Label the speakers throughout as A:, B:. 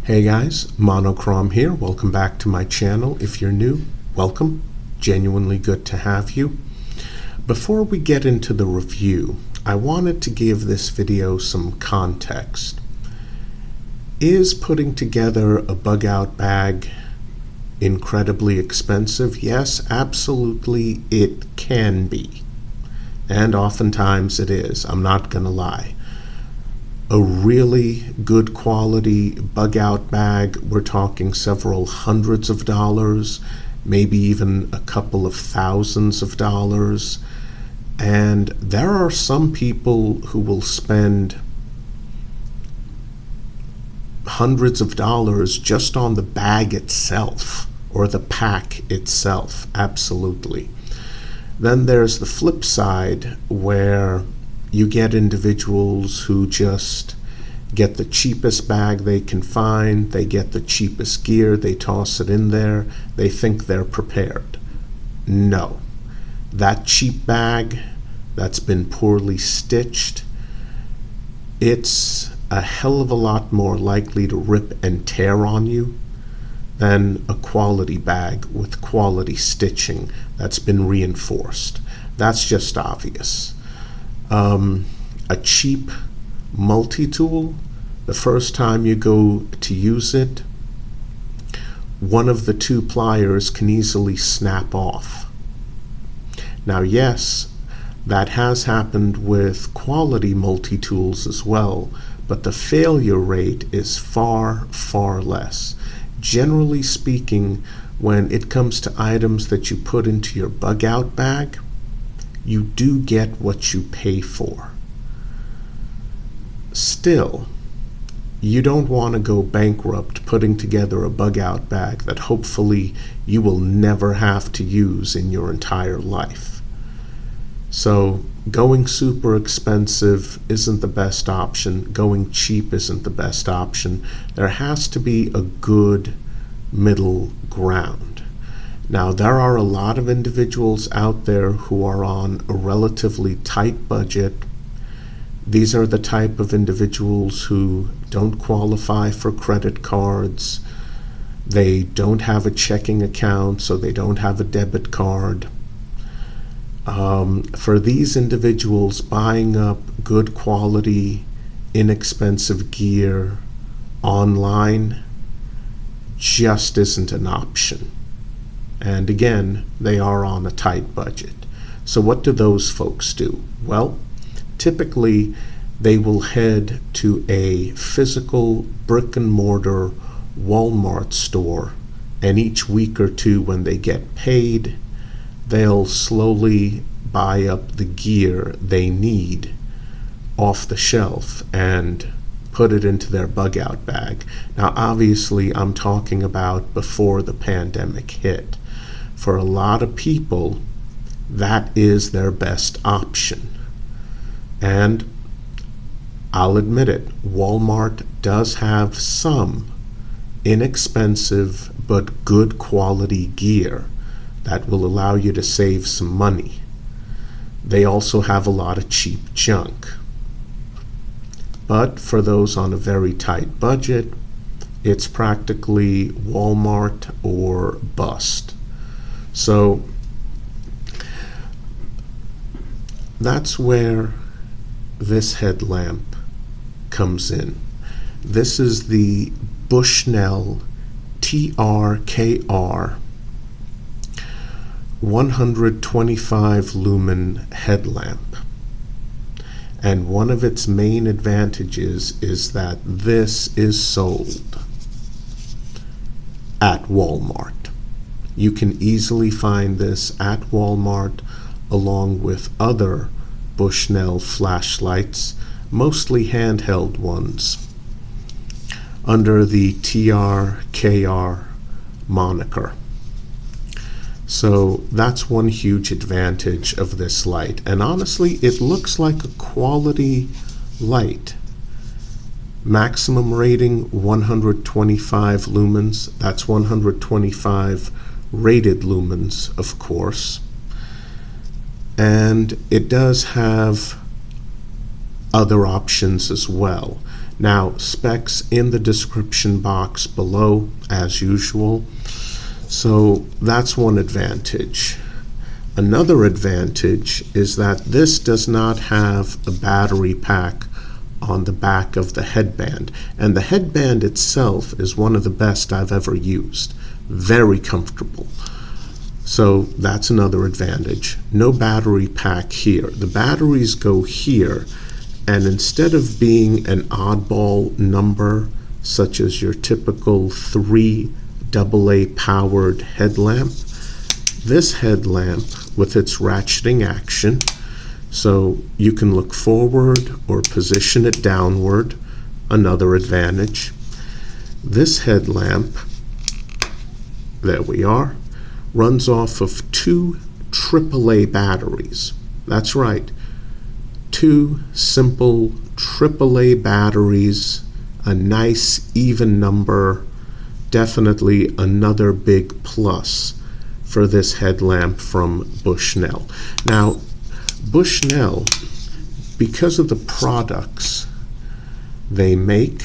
A: Hey guys, Monochrome here. Welcome back to my channel. If you're new, welcome. Genuinely good to have you. Before we get into the review, I wanted to give this video some context. Is putting together a bug out bag incredibly expensive? Yes, absolutely it can be. And oftentimes it is, I'm not gonna lie. A really good quality bug out bag, we're talking several hundreds of dollars, maybe even a couple of thousands of dollars. And there are some people who will spend hundreds of dollars just on the bag itself or the pack itself, absolutely. Then there's the flip side where you get individuals who just get the cheapest bag they can find, they get the cheapest gear, they toss it in there, they think they're prepared. No. That cheap bag that's been poorly stitched, it's a hell of a lot more likely to rip and tear on you than a quality bag with quality stitching that's been reinforced. That's just obvious. A cheap multi-tool, the first time you go to use it, one of the two pliers can easily snap off. Now yes, that has happened with quality multi-tools as well, but the failure rate is far, far less. Generally speaking, when it comes to items that you put into your bug out bag, you do get what you pay for. Still, you don't want to go bankrupt putting together a bug out bag that hopefully you will never have to use in your entire life. So going super expensive isn't the best option. Going cheap isn't the best option. There has to be a good middle ground. Now, there are a lot of individuals out there who are on a relatively tight budget. These are the type of individuals who don't qualify for credit cards. They don't have a checking account, so they don't have a debit card. For these individuals, buying up good quality, inexpensive gear online just isn't an option. And again, they are on a tight budget. So what do those folks do? Well, typically they will head to a physical brick and mortar Walmart store, and each week or two when they get paid, they'll slowly buy up the gear they need off the shelf and put it into their bug out bag. Now obviously I'm talking about before the pandemic hit. For a lot of people, that is their best option. And I'll admit it, Walmart does have some inexpensive but good quality gear that will allow you to save some money. They also have a lot of cheap junk. But for those on a very tight budget, it's practically Walmart or bust. So that's where this headlamp comes in. This is the Bushnell TRKR 125 lumen headlamp. And one of its main advantages is that this is sold at Walmart. You can easily find this at Walmart along with other Bushnell flashlights, mostly handheld ones, under the TRKR moniker. So that's one huge advantage of this light. And honestly, it looks like a quality light. Maximum rating 125 lumens. That's 125 rated lumens, of course. And it does have other options as well. Now, specs in the description box below, as usual. So that's one advantage. Another advantage is that this does not have a battery pack on the back of the headband, and the headband itself is one of the best I've ever used. Very comfortable. So that's another advantage. No battery pack here. The batteries go here, and instead of being an oddball number such as your typical 3 AA powered headlamp, this headlamp with its ratcheting action, so you can look forward or position it downward, another advantage. This headlamp, there we are, runs off of 2 AAA batteries. That's right, 2 simple AAA batteries, a nice even number, definitely another big plus for this headlamp from Bushnell. Now, Bushnell, because of the products they make,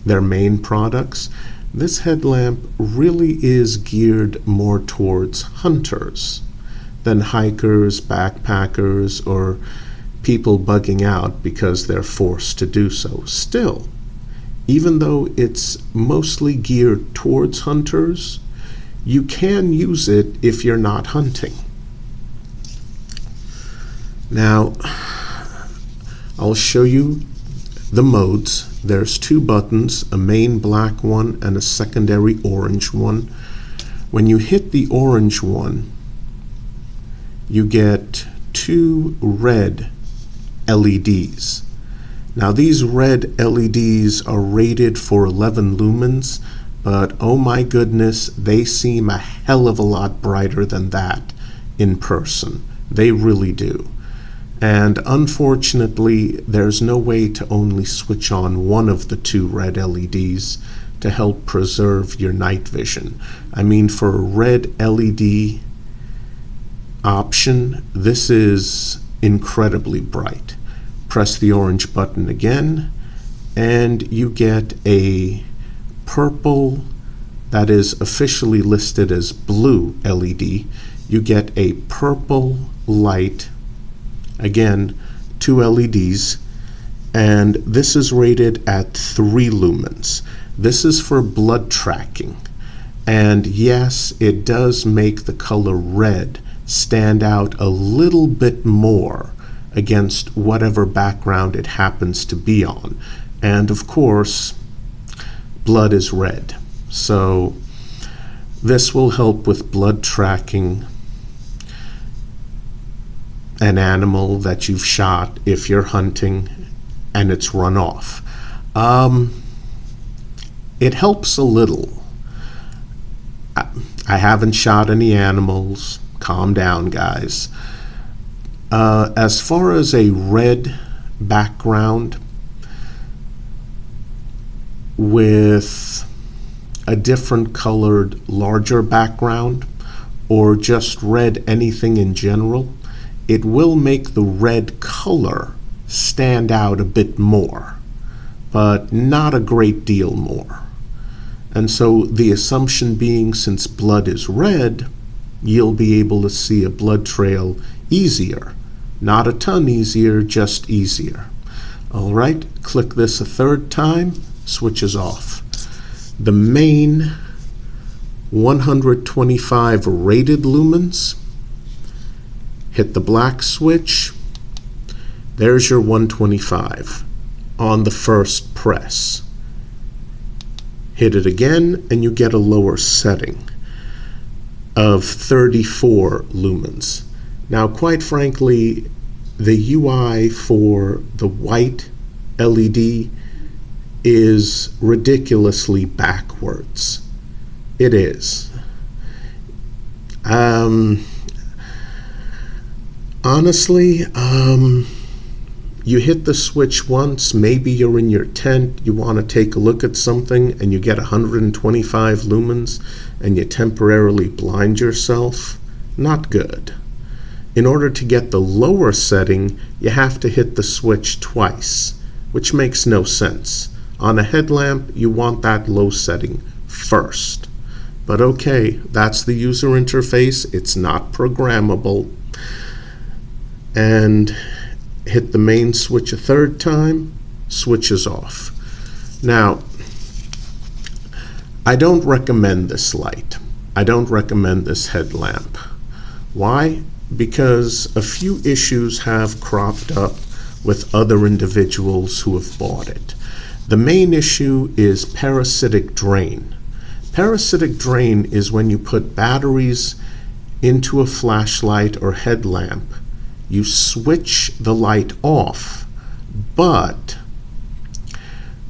A: their main products, this headlamp really is geared more towards hunters than hikers, backpackers, or people bugging out because they're forced to do so. Still, even though it's mostly geared towards hunters, you can use it if you're not hunting. Now, I'll show you the modes. There's 2 buttons, a main black one and a secondary orange one. When you hit the orange one, you get 2 red LEDs. Now, these red LEDs are rated for 11 lumens, but oh my goodness, they seem a hell of a lot brighter than that in person. They really do. And unfortunately, there's no way to only switch on one of the 2 red LEDs to help preserve your night vision. I mean, for a red LED option, this is incredibly bright. Press the orange button again, and you get a purple that is officially listed as blue LED. You get a purple light. Again, 2 LEDs, and this is rated at 3 lumens. This is for blood tracking, and yes, it does make the color red stand out a little bit more against whatever background it happens to be on. And of course, blood is red, so this will help with blood tracking an animal that you've shot if you're hunting and it's run off. It helps a little. I haven't shot any animals. Calm down, guys. As far as a red background with a different colored larger background, or just red anything in general, it will make the red color stand out a bit more, but not a great deal more. And so the assumption being, since blood is red, you'll be able to see a blood trail easier. Not a ton easier, just easier. All right, click this a 3rd time, switches off. The main 125 rated lumens, hit the black switch, there's your 125 on the first press. Hit it again and you get a lower setting of 34 lumens. Now, quite frankly, the UI for the white LED is ridiculously backwards. It is. Honestly, you hit the switch once, maybe you're in your tent, you want to take a look at something, and you get 125 lumens, and you temporarily blind yourself. Not good. In order to get the lower setting, you have to hit the switch twice, which makes no sense. On a headlamp, you want that low setting first. But okay, that's the user interface. It's not programmable. And hit the main switch a third time, switches off. Now, I don't recommend this light. I don't recommend this headlamp. Why? Because a few issues have cropped up with other individuals who have bought it. The main issue is parasitic drain. Parasitic drain is when you put batteries into a flashlight or headlamp. You switch the light off, but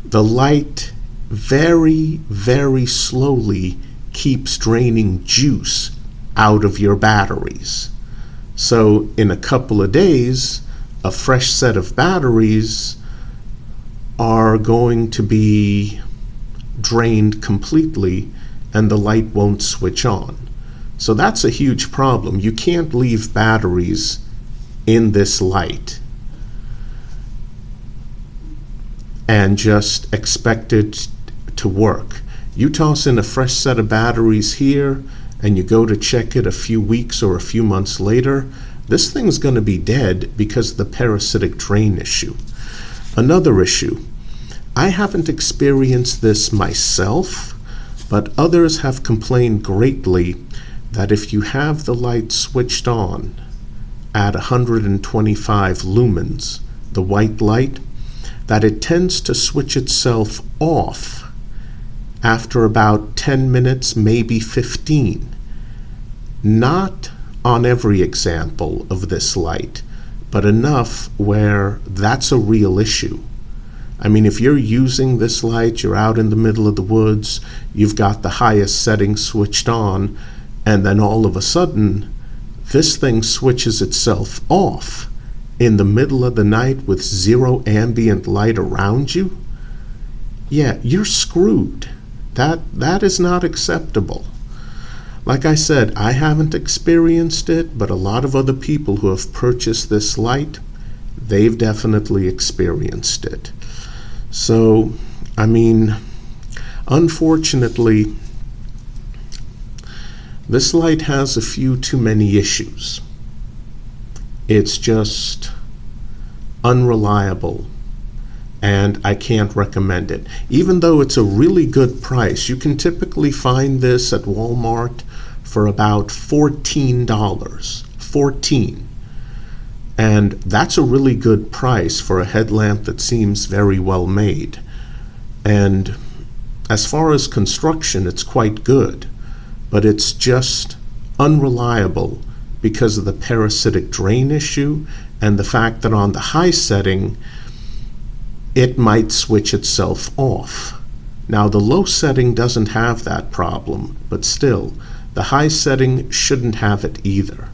A: the light very, very slowly keeps draining juice out of your batteries. So in a couple of days, a fresh set of batteries are going to be drained completely and the light won't switch on. So that's a huge problem. You can't leave batteries in this light and just expect it to work. You toss in a fresh set of batteries here and you go to check it a few weeks or a few months later, this thing's going to be dead because of the parasitic drain issue. Another issue, I haven't experienced this myself, but others have complained greatly that if you have the light switched on at 125 lumens, the white light, that it tends to switch itself off after about 10 minutes, maybe 15. Not on every example of this light, but enough where that's a real issue. I mean, if you're using this light, you're out in the middle of the woods, you've got the highest setting switched on, and then all of a sudden, this thing switches itself off in the middle of the night with zero ambient light around you, yeah, you're screwed. That is not acceptable. Like I said, I haven't experienced it, but a lot of other people who have purchased this light, they've definitely experienced it. So, I mean, unfortunately, this light has a few too many issues. It's just unreliable, and I can't recommend it. Even though it's a really good price, you can typically find this at Walmart for about $14. $14. And that's a really good price for a headlamp that seems very well made. And as far as construction, it's quite good, but it's just unreliable because of the parasitic drain issue and the fact that on the high setting, it might switch itself off. Now, the low setting doesn't have that problem, but still, the high setting shouldn't have it either.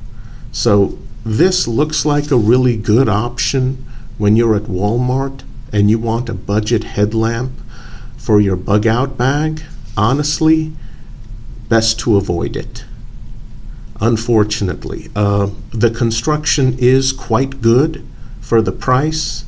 A: So this looks like a really good option when you're at Walmart and you want a budget headlamp for your bug out bag. Honestly, best to avoid it. Unfortunately, the construction is quite good for the price,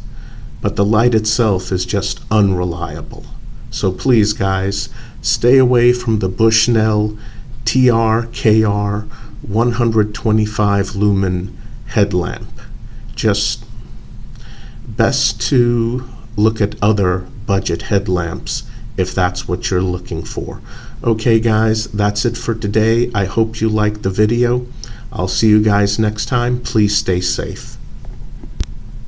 A: but the light itself is just unreliable. So please, guys, stay away from the Bushnell TRKR 125 lumen headlamp. Just best to look at other budget headlamps if that's what you're looking for. Okay, guys, that's it for today. I hope you liked the video. I'll see you guys next time. Please stay safe.